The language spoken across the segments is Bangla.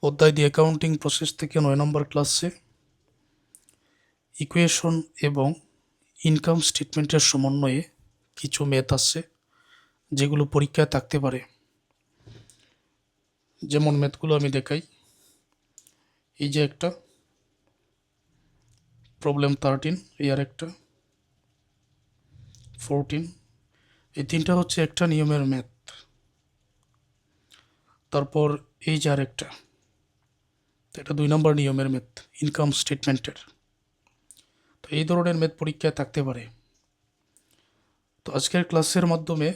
অধ্যায় দি অ্যাকাউন্টিং প্রসেস থেকে 9 নম্বর ক্লাসে ইকুয়েশন এবং ইনকাম স্টেটমেন্টের সমন্বয়ে কিছু ম্যাথ আছে যেগুলো পরীক্ষায় থাকতে পারে। যেমন ম্যাথগুলো আমি দেখাই। এই যে একটা প্রবলেম 13, এই আর একটা 14, এই তিনটা হচ্ছে একটা নিয়মের ম্যাথ। তারপর এই যে আর একটা, এটা 2 নম্বর নিয়মের ম্যাথ ইনকাম স্টেটমেন্টের। তো এই ধরনের ম্যাথ পরীক্ষায় থাকতে পারে। তো আজকের ক্লাসের মাধ্যমে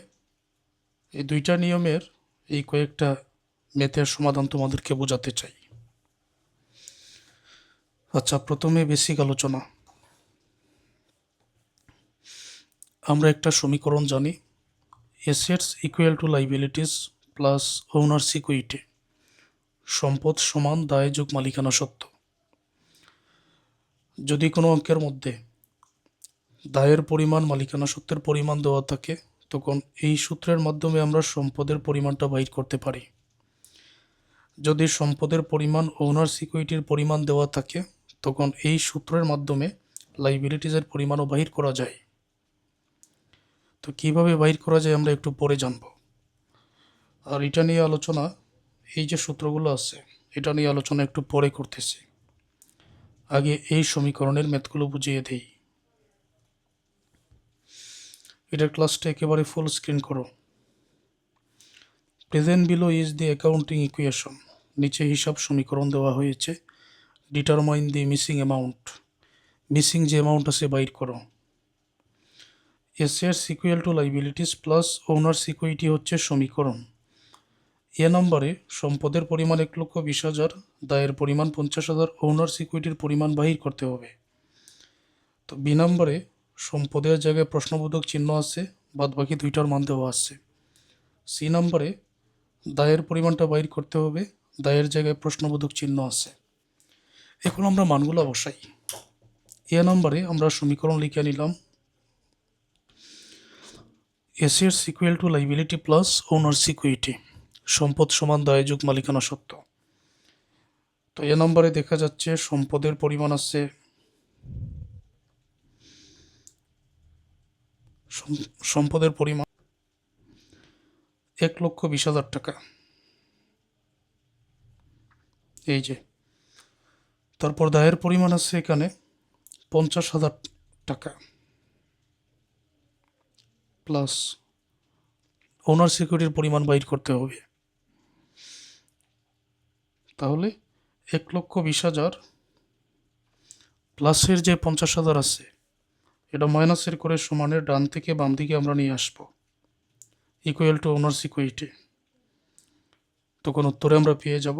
এই দুইটা নিয়মের এই কয়েকটা ম্যাথের সমাধান তোমাদেরকে বোঝাতে চাই। আচ্ছা, প্রথমে বেসিক আলোচনা। আমরা একটা সমীকরণ জানি, assets equal to liabilities plus owners equity, সম্পদ সমান দায় যোগ মালিকানা সত্ত্ব। যদি কোনো অঙ্কের মধ্যে দায়ের পরিমাণ মালিকানা সত্ত্বের পরিমাণ দেওয়া থাকে, তখন এই সূত্রের মাধ্যমে আমরা সম্পদের পরিমাণটা বাইর করতে পারি। যদি সম্পদের পরিমাণ ওনার্স ইকুইটির পরিমাণ দেওয়া থাকে, তখন এই সূত্রের মাধ্যমে লাইবিলিটিসের পরিমাণও বাহির করা যায়। তো কিভাবে বাইর করা যায় আমরা একটু পরে জানব। আর এটা নিয়ে আলোচনা, এই যে সূত্রগুলো আছে এটা নিয়ে আলোচনা একটু পরে করতেছি। আগে এই সমীকরণের ম্যাথগুলো বুঝিয়ে দেই। এটার ক্লাসটা একেবারে ফুল স্ক্রিন করো। Present below is the accounting equation. নিচে হিসাব সমীকরণ দেওয়া হয়েছে। ডিটারমাইন দি মিসিং অ্যামাউন্ট, মিসিং যে অ্যামাউন্ট আছে বাইর করো। Assets equal to liabilities plus owners equity হচ্ছে সমীকরণ। এ নম্বরে সম্পদের পরিমাণ 1,20,000, দায়ের পরিমাণ 50,000, ওনার্স ইকুইটির পরিমাণ বাহির করতে হবে। তো বি নম্বরে সম্পদের জায়গায় প্রশ্নবোধক চিহ্ন আছে, বাদ বাকি দুইটার মান দেওয়া আছে। সি নম্বরে দায়ের পরিমাণটা বাইর করতে হবে, দায়ের জায়গায় প্রশ্নবোধক চিহ্ন আছে। এখন আমরা মানগুলো বসাই। এ নম্বরে আমরা সমীকরণ লিখে নিলাম, assets equal to liability plus owners equity, সম্পদ সমান দায় যোগ মালিকানা সত্ত্ব। তো এ নম্বরে দেখা যাচ্ছে সম্পদের পরিমাণ আছে সম্পদের পরিমাণ 1,20,000 টাকা। এই যে, তারপর দায়ের পরিমাণ আছে এখানে 50,000 টাকা প্লাস ওনার সিকিউরিটির পরিমাণ বাইর করতে হবে। তাহলে 1,20,000 প্লাসের যে 50,000 আছে এটা মাইনাসের করে সমানের ডান থেকে বাম দিকে আমরা নিয়ে আসবো, ইকুয়াল টু ওনার্স ইকুইটি। তখন উত্তরে আমরা পেয়ে যাব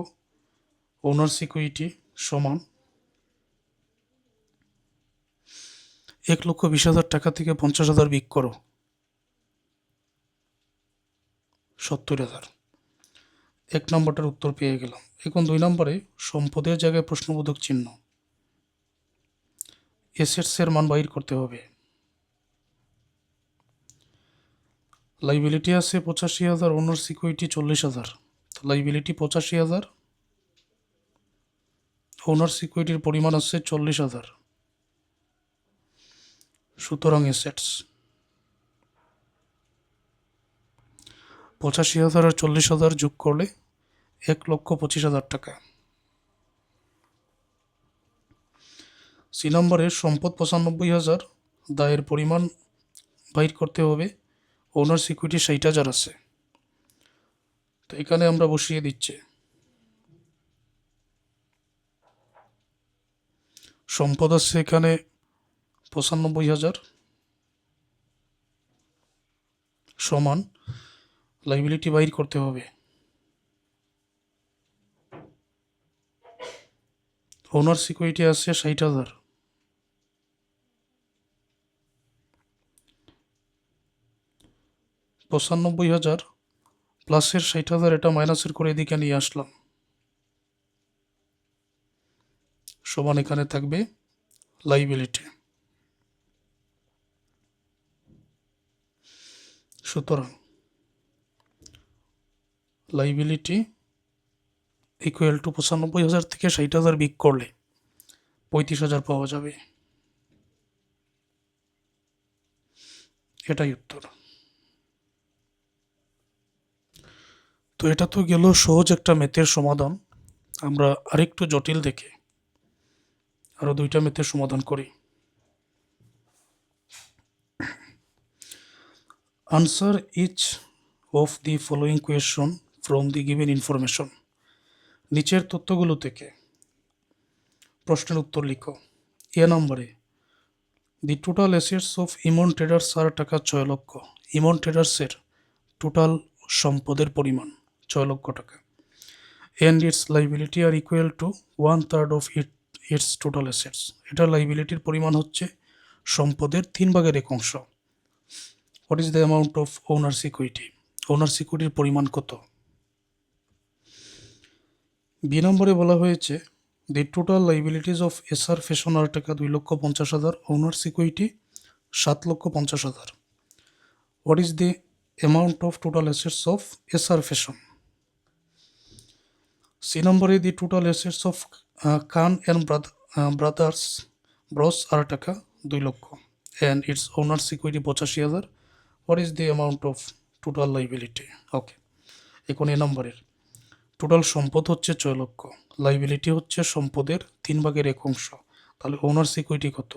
ওনার্স ইকুইটি সমান 1,20,000 টাকা থেকে 50,000 বিয়োগ করো, 70,000। এক নম্বরটার উত্তর পেয়ে গেলাম। এখন 2 নম্বরে সম্পদের জায়গায় প্রশ্নবোধক চিহ্ন, অ্যাসেটসের মান বাইর করতে হবে। লাইবিলিটি আছে 85,000, ওনার্স ইকুইটি 40,000। তো লাইবিলিটি 85,000, ওনার্স ইকুইটির পরিমাণ আছে 40,000। সুতরাং অ্যাসেটস 85,000 আর 40,000 যোগ করলে 1,25,000 টাকা। সি নম্বরে সম্পদ 95,000, দায়ের পরিমাণ বাইর করতে হবে, ওনার্স ইকুইটি 60,000 আছে। তো এখানে আমরা বসিয়ে দিচ্ছি সম্পদ আছে এখানে 95,000 সমান লাইবিলিটি বাইর করতে হবে, ওনার্স ইকুইটি আছে 60,000। পঁচানব্বই হাজার প্লাসের 60,000, এটা মাইনাসের করে এদিকে নিয়ে আসলাম, সমান এখানে থাকবে লাইবিলিটি। সুতরাং লাইবিলিটি ইকুয়াল টু 95,000 থেকে 60,000 বিয়োগ করলে 35,000 পাওয়া যাবে। এটাই উত্তর। তো এটা তো গেল সহজ একটা ম্যাথের সমাধান। আমরা আরেকটু জটিল দেখে আরো 2টা ম্যাথের সমাধান করি। Answer each of the following question from the given information. নিচের তথ্যগুলো থেকে প্রশ্নের উত্তর লিখো। এ নম্বরে the total assets of Emon traders are টাকা 6 লক্ষ। ইমন ট্রেডার্সের টোটাল সম্পদের পরিমাণ 6 লক্ষ টাকা। And its liability are equal to 1/3 of its total assets. এটা লাইবিলিটির পরিমাণ হচ্ছে সম্পদের 3/1 অংশ। What is the amount of owners' equity? Owners' ইকুইটির পরিমাণ কত? বি নম্বরে বলা হয়েছে the total liabilities of SR fashion are টাকা 2,50,000, owners' equity 7,50,000। What is the amount of total assets of SR fashion? C নম্বরে the total assets of Khan and brothers bros আর টাকা 2 lakh and its owners' equity 85,000। What is the amount of total liability? Okay, এখন এ নম্বরের টোটাল সম্পদ হচ্ছে 6 লক্ষ, লাইবিলিটি হচ্ছে সম্পদের 3/1 অংশ। তাহলে ওনার্স ইকুইটি কত?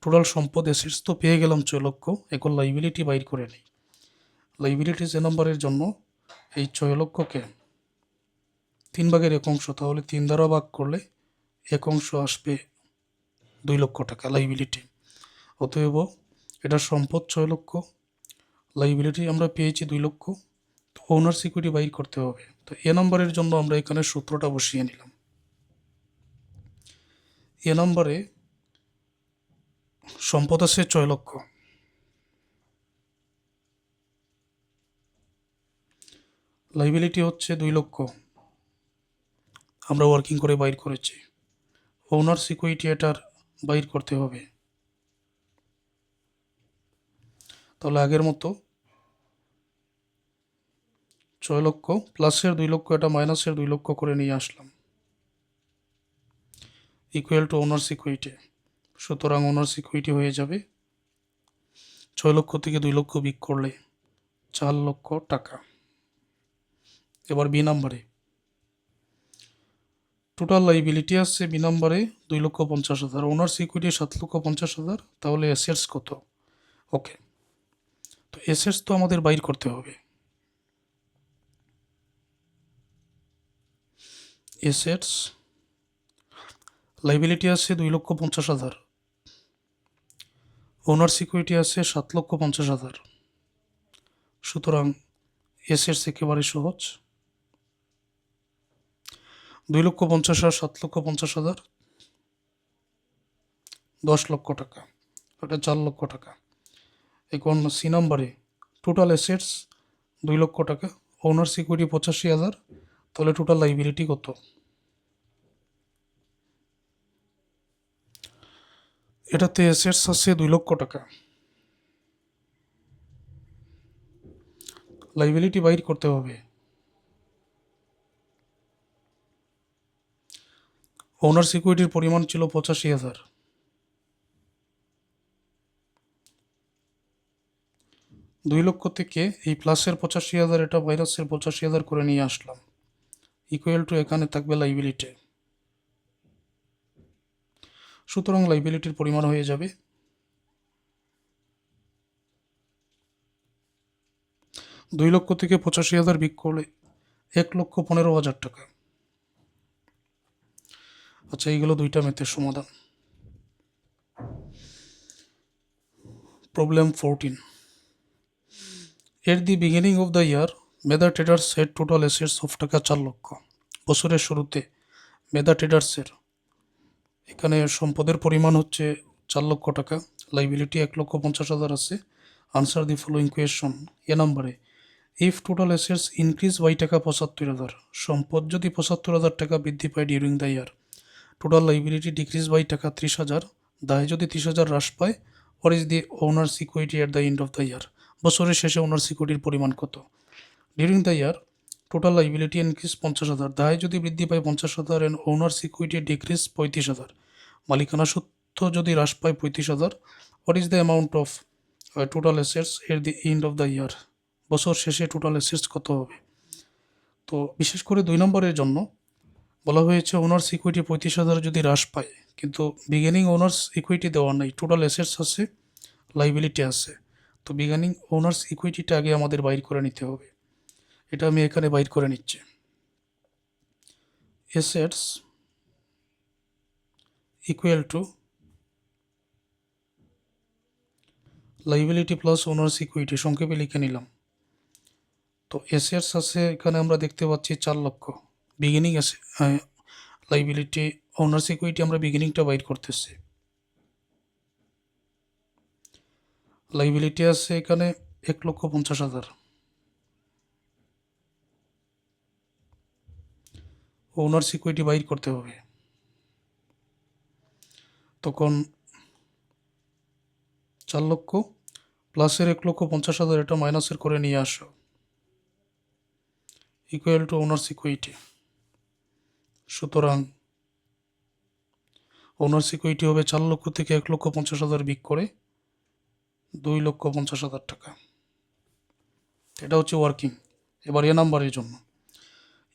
টোটাল সম্পদ অ্যাসেটস তো পেয়ে গেলাম 6 লক্ষ, এখন লাইবিলিটি বাইর করে নিই। লাইবিলিটি যে নম্বরের জন্য এই 6 লক্ষকে 3/1 অংশ, তাহলে 3 দ্বারা ভাগ করলে 1 অংশ আসবে 2 লক্ষ টাকা লাইবিলিটি। অতএব এটা সম্পদ 6 লক্ষ, লাইবিলিটি আমরা পেয়েছি 2 লক্ষ, তো ওনার্স ইকুইটি বাইর করতে হবে। তো এ নম্বরের জন্য আমরা এখানে সূত্রটা বসিয়ে নিলাম। এ নম্বরে সম্পদ আছে 6 লক্ষ, লাইবিলিটি হচ্ছে 2 লক্ষ, আমরা ওয়ার্কিং করে বাইর করেছি। ওনার্স ইকুইটি এটার বাইর করতে হবে। তাহলে আগের মতো 6 লক্ষ প্লাসের 2 লক্ষ, এটা মাইনাসের 2 লক্ষ করে নিয়ে আসলাম, ইকুয়াল টু ওনার্স ইকুইটি। সুতরাং ওনার্স ইকুইটি হয়ে যাবে 6 লক্ষ থেকে 2 লক্ষ বিয়োগ করলে 4 লক্ষ টাকা। এবার বি নাম্বারে টোটাল লাইবিলিটি আসছে বি নাম্বারে 2,50,000, ওনার্স ইকুইটি 7,50,000, তাহলে অ্যাসেটস কত? ওকে, তো অ্যাসেটস তো আমাদের বাইর করতে হবে। অ্যাসেটস লাইবিলিটি আছে 2,50,000, ওনার্স ইকুইটি আছে 7,50,000, সুতরাং অ্যাসেটস একেবারে সহজ। 2,50,000 আর 7,50,000 10 লক্ষ টাকা, ওটা 4 লক্ষ টাকা। এখন সি নাম্বারে টোটাল অ্যাসেটস 2 লক্ষ টাকা, ওনার্স ইকুইটি 85,000, তাহলে টোটাল লাইবিলিটি কত? এটাতে অ্যাসেটস আছে 2 লক্ষ টাকা, লাইবিলিটি বাইর করতে হবে। ওনার্স ইকুইটির পরিমাণ ছিল 85,000, 2 লক্ষ থেকে এই প্লাসের 85,000 এটা মাইনাসের 85,000 করে নিয়ে আসলাম, ইকুয়াল টু এখানে থাকবে লাইবিলিটি। সুতরাং লাইবিলিটির পরিমাণ হয়ে যাবে 2 লক্ষ থেকে 85,000 বিয়োগ করলে 1,15,000 টাকা। আচ্ছা, এইগুলো 2টা ম্যাথের সমাধান। Problem 14, at the beginning of the year Medha traders এর টোটাল অ্যাসেটস অফ টাকা 4 লক্ষ। বছরের শুরুতে মেধা ট্রেডার্সের এখানে সম্পদের পরিমাণ হচ্ছে 4 লক্ষ টাকা, লাইবিলিটি 1,50,000 আছে। Answer the following question. A নম্বরে if total assets increase by টাকা 75,000, সম্পদ যদি 75,000 টাকা বৃদ্ধি পায় during the year, total liability decrease by টাকা 30,000, দায় যদি 30,000 হ্রাস পায়, what is the owners' equity at the end of the year? বছরের শেষে ওনার্স ইকুইটির পরিমাণ কত? During the year total liability increase 50,000, দায় যদি বৃদ্ধি পায় 50,000 এন্ড ওনার্স ইকুইটি ডিক্রিজ 35,000, মালিকানা সত্ত্ব যদি হ্রাস পায় 35,000, what is the amount of total assets at the end of the ইয়ার? বছর শেষে টোটাল অ্যাসেটস কত হবে? তো বিশেষ করে 2 নম্বরের জন্য বলা হয়েছে ওনার্স ইকুইটি 35,000 যদি হ্রাস পায়, কিন্তু বিগিনিং ওনার্স ইকুইটি দেওয়া নাই, টোটাল অ্যাসেটস আছে, লাইবিলিটি আছে। তো বিগিনিং ওনার্স ইকুইটিটা আগে আমাদের বাইর করে নিতে হবে। এটা আমি এখানে বাইর করে নিচ্ছি। Assets equal to liability plus owners equity, সংক্ষেপে লিখে নিলাম। তো অ্যাসেটস আছে এখানে আমরা দেখতে পাচ্ছি 4 লক্ষ, বিগিনিং লাইবিলিটি ওনার্স ইকুইটি আমরা বিগিনিংটা বাইর করতেছি। লাইবিলিটি আছে এখানে 1,50,000, ওনার্স ইকুইটি বাইর করতে হবে। তখন 4 লক্ষ প্লাসের 1,50,000, এটা মাইনাসের করে নিয়ে আসো, ইকুয়াল টু ওনার্স ইকুইটি। সুতরাং ওনার্স ইকুইটি হবে 4 লক্ষ থেকে 1,50,000 বিক করে 2,50,000 টাকা। এটা হচ্ছে ওয়ার্কিং। এবার এ নাম্বারের জন্য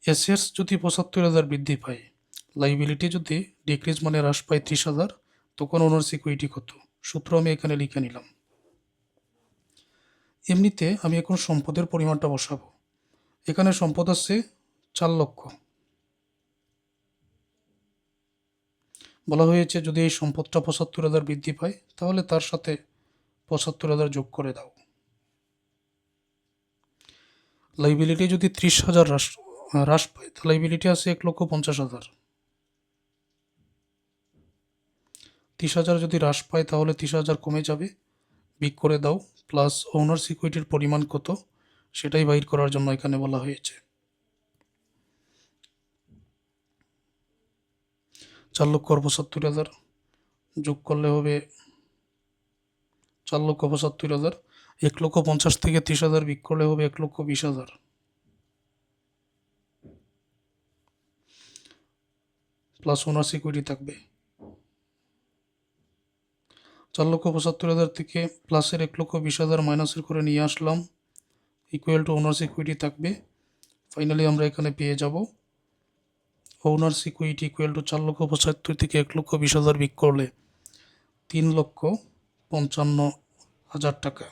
অ্যাসেটস যদি 75,000 বৃদ্ধি পায়, লাইবিলিটি যদি ডিক্রিজ মানে হ্রাস পায় 30,000, তখন ওনার্স ইকুইটি কত? সূত্র আমি এখানে লিখে নিলাম। এমনিতে আমি এখন সম্পদের পরিমাণটা বসাবো। এখানে সম্পদ আছে 4 লক্ষ, বলা হয়েছে যদি এই সম্পদটা 75,000 বৃদ্ধি পায় তাহলে তার সাথে 75,000 যোগ করে দাও। লাইবিলিটি যদি 30,000 হ্রাস পায়, তো লাইবিলিটি আছে 1,50,000। 30,000 যদি হ্রাস পায় তাহলে 30,000 কমে যাবে, বিক করে দাও, প্লাস ওনার্স ইকুইটির পরিমাণ কত সেটাই বাইর করার জন্য এখানে বলা হয়েছে। 4,75,000 যোগ করলে হবে 4,75,000, 1,50,000 থেকে 30,000 বিক করলে হবে 1,20,000, প্লাস ওনার্স ইকুইটি থাকবে। 4,75,000 থেকে প্লাসের 1,20,000 মাইনাসের করে নিয়ে আসলাম, ইকুয়াল টু ওনার্স ইকুইটি থাকবে। ফাইনালি আমরা এখানে পেয়ে যাব ওনার্স ইকুইটি ইকুয়াল টু 4,75,000 থেকে 1,20,000 বিক করলে 3,55,000 টাকা।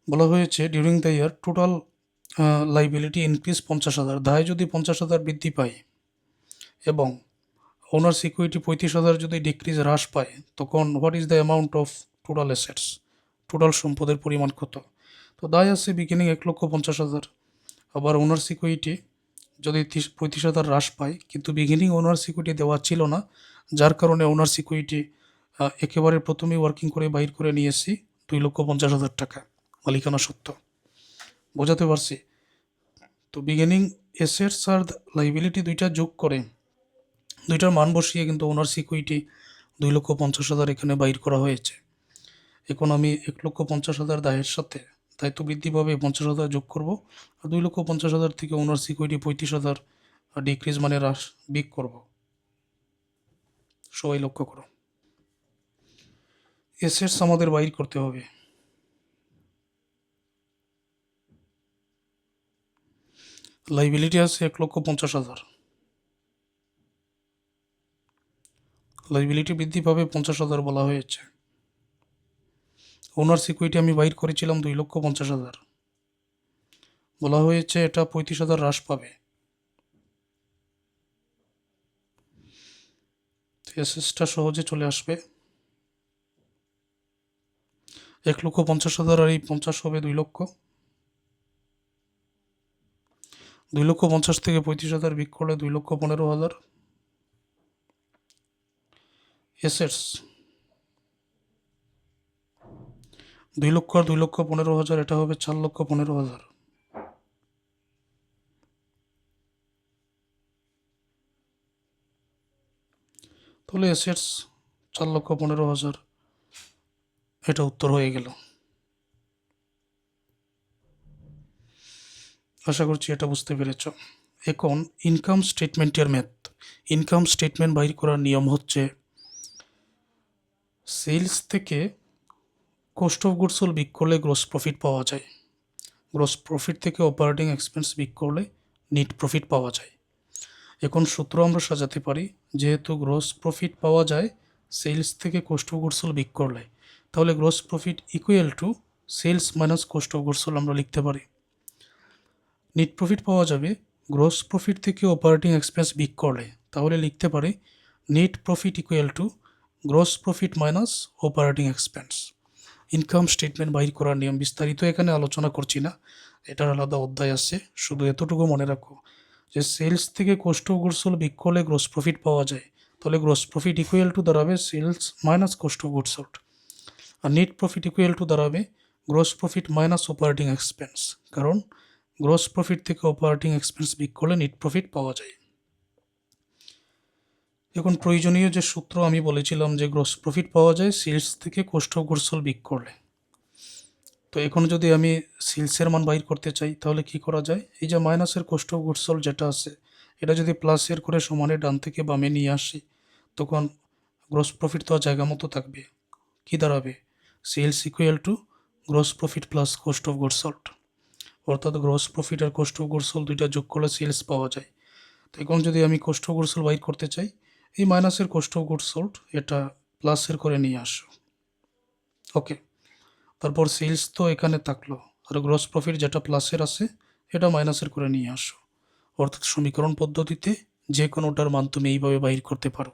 বলা হয়েছে during the year total liability increase 50,000, দায় যদি 50,000 বৃদ্ধি পায় এবং ওনার্স ইকুইটি 35,000 যদি ডিক্রিজ হ্রাস পায়, তখন what is the amount of total assets? Total সম্পদের পরিমাণ কত? তো দায় আছে বিগিনিং 1,50,000, আবার ওনার্স ইকুইটি যদি 35,000 হ্রাস পায়, কিন্তু বিগিনিং ওনার্স ইকুইটি দেওয়া ছিল না, যার কারণে ওনার্স ইকুইটি একেবারে প্রথমেই ওয়ার্কিং করে বাইর করে নিয়েছি 2,50,000 টাকা মালিকানা সত্ত্ব। বোঝাতে পারছি? তো বিগিনিং অ্যাসেটস আর লাইবিলিটি দুইটা যোগ করে দুইটার মান বসিয়ে কিন্তু ওনার্স ইকুইটি 2,50,000 এখানে বাইর করা হয়েছে। এখন আমি 1,50,000 দায়ের সাথে দায়িত্ব বৃদ্ধি পাবে 50,000 যোগ করব, আর 2,50,000 থেকে ওনার্স ইকুইটি 35,000 ডিক্রিজ মানে হ্রাস বিক করব। সবাই লক্ষ্য করো, অ্যাসেটস আমাদের বাইর করতে হবে। লাইবিলিটি আছে 1,50,000, লাইবিলিটি বৃদ্ধি পাবে 50,000 বলা হয়েছে। ওনার্স ইকুইটি আমি বাইর করেছিলাম 2,50,000, বলা হয়েছে এটা 35,000 হ্রাস পাবে। অ্যাসেটসটা সহজে চলে আসবে, 1,50,000 আর এই 50 হবে 2 লক্ষ, 2,50,000 থেকে 35,000 বিক করলে 2,15,000। অ্যাসেটস 2 লক্ষ আর 2,15,000, এটা হবে 4,15,000। তাহলে অ্যাসেটস 4,15,000, এটা উত্তর হয়ে গেল। আশা করছি এটা বুঝতে পেরেছ। এখন ইনকাম স্টেটমেন্টের ম্যাথ। ইনকাম স্টেটমেন্ট বাইর করার নিয়ম হচ্ছে সেলস থেকে কস্ট অফ গুডস সোল্ড বিয়োগ করলে গ্রস প্রফিট পাওয়া যায়, গ্রস প্রফিট থেকে অপারেটিং এক্সপেন্স বিয়োগ করলে নেট প্রফিট পাওয়া যায়। এখন সূত্র আমরা সাজাতে পারি, যেহেতু গ্রস প্রফিট পাওয়া যায় সেলস থেকে কস্ট অফ গুডস সোল্ড বিয়োগ করলে, তাহলে gross profit equal to sales minus cost of goods sold আমরা লিখতে পারি। নেট প্রফিট পাওয়া যাবে গ্রস প্রফিট থেকে অপারেটিং এক্সপেন্স বিয়োগ করলে, তাহলে লিখতে পারি net profit equal to gross profit minus operating expense. Income statement বাইর করার নিয়ম বিস্তারিত এখানে আলোচনা করছি না, এটার আলাদা অধ্যায় আছে। শুধু এতটুকু মনে রাখো যে সেলস থেকে কস্ট অফ গুডস সোল্ড বিয়োগ করলে গ্রস প্রফিট পাওয়া যায়, তাহলে গ্রস প্রফিট ইকুয়াল টু দাঁড়াবে sales minus cost of goods sold. আর নেট প্রফিট ইকুয়াল টু দাঁড়াবে gross profit minus operating expense, কারণ গ্রস প্রফিট থেকে অপারেটিং এক্সপেন্স বিয়োগ করলে নেট প্রফিট পাওয়া যায়। এখন প্রয়োজনীয় যে সূত্র আমি বলেছিলাম যে গ্রস প্রফিট পাওয়া যায় সেলস থেকে কস্ট অফ গুডস সোল্ড বিয়োগ করলে, তো এখন যদি আমি সেলসের মান বাইর করতে চাই তাহলে কি করা যায়, এই যে মাইনাসের কস্ট অফ গুডস সোল্ড যেটা আছে এটা যদি প্লাসের করে সমানে ডান থেকে বামে নিয়ে আসি, তখন গ্রস প্রফিট তো জায়গা মতো থাকবে। কি দাঁড়াবে, sales equal to gross profit plus cost of goods sold, অর্থাৎ গ্রস প্রফিট আর কস্ট অফ গুডস সোল্ড দুইটা যোগ করলে সেলস পাওয়া যায়। তো এখন যদি আমি কস্ট অফ গুডস সোল্ড বাইর করতে চাই, এই মাইনাসের কস্ট অফ গুডস সোল্ড এটা প্লাসের করে নিয়ে আসো। ওকে, তারপর সেলস তো এখানে থাকলো, আর গ্রস প্রফিট যেটা প্লাসের আছে এটা মাইনাসের করে নিয়ে আসো। অর্থাৎ সমীকরণ পদ্ধতিতে যে কোনোটার মান তুমি এইভাবে বাইর করতে পারো।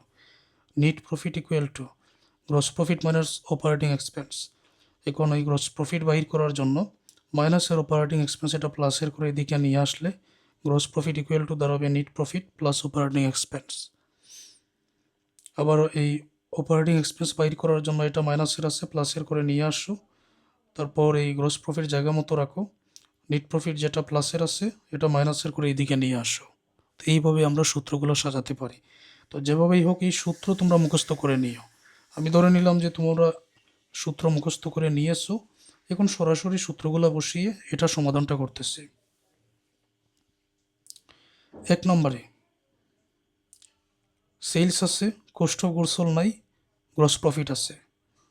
Net profit equal to gross profit minus operating expense. এখন এই গ্রস প্রফিট বাইর করার জন্য মাইনাসের অপারেটিং এক্সপেন্স এটা প্লাসের করে এদিকে নিয়ে আসলে গ্রস প্রফিট ইকুয়াল টু দাঁড়াবে net profit plus operating expense. আবার এই অপারেটিং এক্সপেন্স বাইর করার জন্য এটা মাইনাসের আছে প্লাসের করে নিয়ে আসো, তারপর এই গ্রস প্রফিট জায়গা মতো রাখো, নেট প্রফিট যেটা প্লাসের আছে এটা মাইনাসের করে এইদিকে নিয়ে আসো। তো এইভাবে আমরা সূত্রগুলো সাজাতে পারি। তো যেভাবেই হোক এই সূত্র তোমরা মুখস্থ করে নিও। আমি ধরে নিলাম যে তোমরা সূত্র মুখস্থ করে নিয়েছো, এখন সরাসরি সূত্রগুলো বসিয়ে এটা সমাধানটা করতেছি। 1 নম্বরে সেলস আছে, কস্ট অফ গুডস সোল্ড নাই, গ্রস প্রফিট আছে।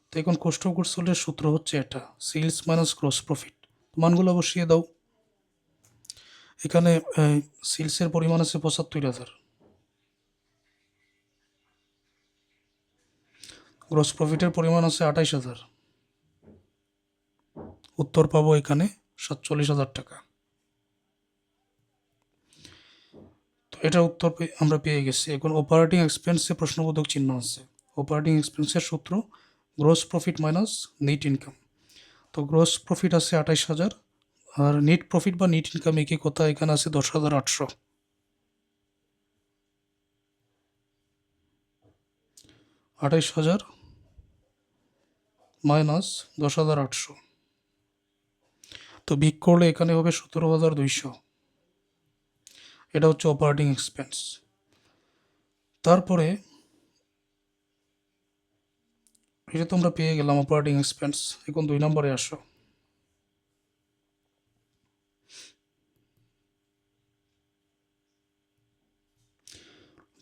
তো এখন কস্ট অফ গুডস সোল্ডের সূত্র হচ্ছে এটা সেলস মাইনাস গ্রস প্রফিট। মানগুলো বসিয়ে দাও। এখানে সেলসের পরিমাণ আছে ৭৫,০০০, গ্রস প্রফিটের পরিমাণ আছে ২৮,০০০, উত্তর পাবো এখানে ৪৭,০০০ টাকা। তো এটা উত্তর আমরা পেয়ে গেছি। এখন অপারেটিং এক্সপেন্সে প্রশ্নবোধক চিহ্ন আছে। অপারেটিং এক্সপেন্সের সূত্র gross profit minus net income. তো গ্রস প্রফিট আছে ২৮,০০০, আর নেট প্রফিট বা নেট ইনকাম একই কথা, এখানে আছে ১০,৮০০। ২৮,০০০ মাইনাস ১০,৮০০, তো বিয়োগ করলে এখানে হবে ১৭,২০০। এটা হচ্ছে অপারেটিং এক্সপেন্স। তারপরে এটা তো আমরা পেয়ে গেলাম অপারেটিং এক্সপেন্স। এখন ২ নম্বরে আসো।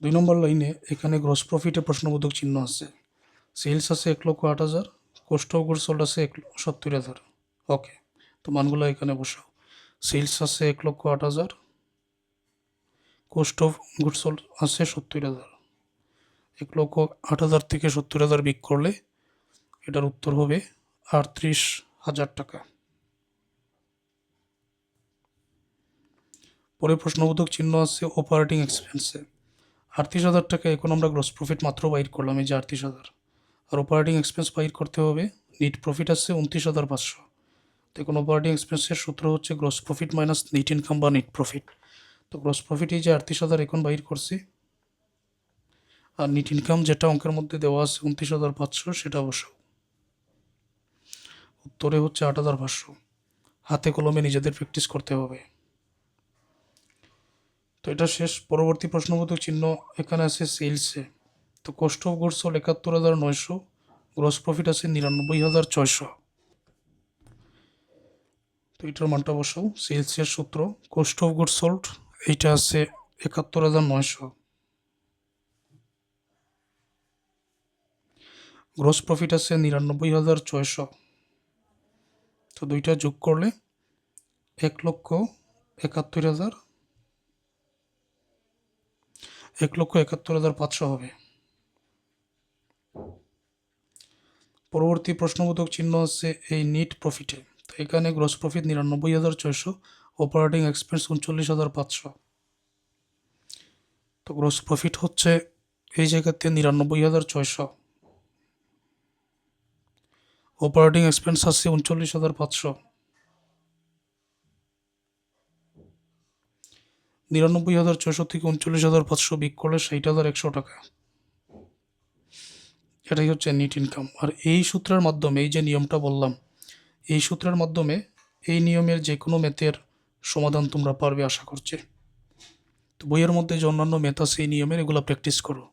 ২ নম্বর লাইনে এখানে গ্রস প্রফিটের প্রশ্নবোধক চিহ্ন আছে। সেলস আছে ১,০৮,০০০, কস্ট অফ গুডস সোল্ড আছে ৭০,০০০। ওকে, তো মানগুলো এখানে বসাও। সেলস আছে ১,০৮,০০০, কস্ট অফ গুডস সোল্ড আছে ৭০,০০০। ১,০৮,০০০ থেকে ৭০,০০০ বিয়োগ করলে এটার উত্তর হবে ৩৮,০০০ টাকা। পরে প্রশ্নবোধক চিহ্ন আছে অপারেটিং এক্সপেন্সে ৩৮,০০০ টাকা। এখন আমরা গ্রস প্রফিট মাত্র বাইর করলাম, এই যে ৩৮,০০০, আর অপারেটিং এক্সপেন্স বাইর করতে হবে। নেট প্রফিট আছে ২৯,৫০০। তো এখন অপারেটিং এক্সপেন্সের সূত্র হচ্ছে gross profit minus net income বা নেট প্রফিট। তো গ্রস প্রফিট এই যে ৩৮,০০০ এখন বাইর করছি, আর নেট ইনকাম যেটা অঙ্কের মধ্যে দেওয়া আছে ২৯,৫০০ সেটা বসাও। উত্তরে হচ্ছে ৮,৫০০। হাতে কলমে নিজেদের প্র্যাকটিস করতে হবে। তো এটা শেষ। পরবর্তী প্রশ্নবোধক চিহ্ন এখানে আছে সেলসে। তো cost of goods sold ৭১,৯০০, gross profit আছে ৯৯,৬০০। তো এটার মানটা বসাও। সেলসের সূত্র, কস্ট অফ গুড সোল্ড এইটা আছে ৭১,৯০০, গ্রস প্রফিট আছে ৯৯,৬০০। তো দুইটা যোগ করলে ১,৭১,০০০, ১,৭১,৫০০ হবে। পরবর্তী প্রশ্নবোধক চিহ্ন আছে এই নিট প্রফিটে। তো এখানে গ্রস প্রফিট ৯৯,৬০০, অপারেটিং এক্সপেন্স ৩৯,৫০০। তো গ্রস প্রফিট হচ্ছে এই জায়গাতে ৯৯,৬০০, অপারেটিং এক্সপেন্স আছে ৩৯,৫০০। ৯৯,৬০০ থেকে ৩৯,৫০০ বিয়োগ করলে ৬০,১০০ টাকা। এটাই হচ্ছে নেট ইনকাম। আর এই সূত্রের মাধ্যমে, এই যে নিয়মটা বললাম, এই সূত্রের মাধ্যমে এই নিয়মের যে কোনো ম্যাথের সমাধান তোমরা পারবে আশা করছি। তো বইয়ের মধ্যে যে অন্যান্য ম্যাথ আছে এই নিয়মের, এগুলো প্র্যাকটিস করো।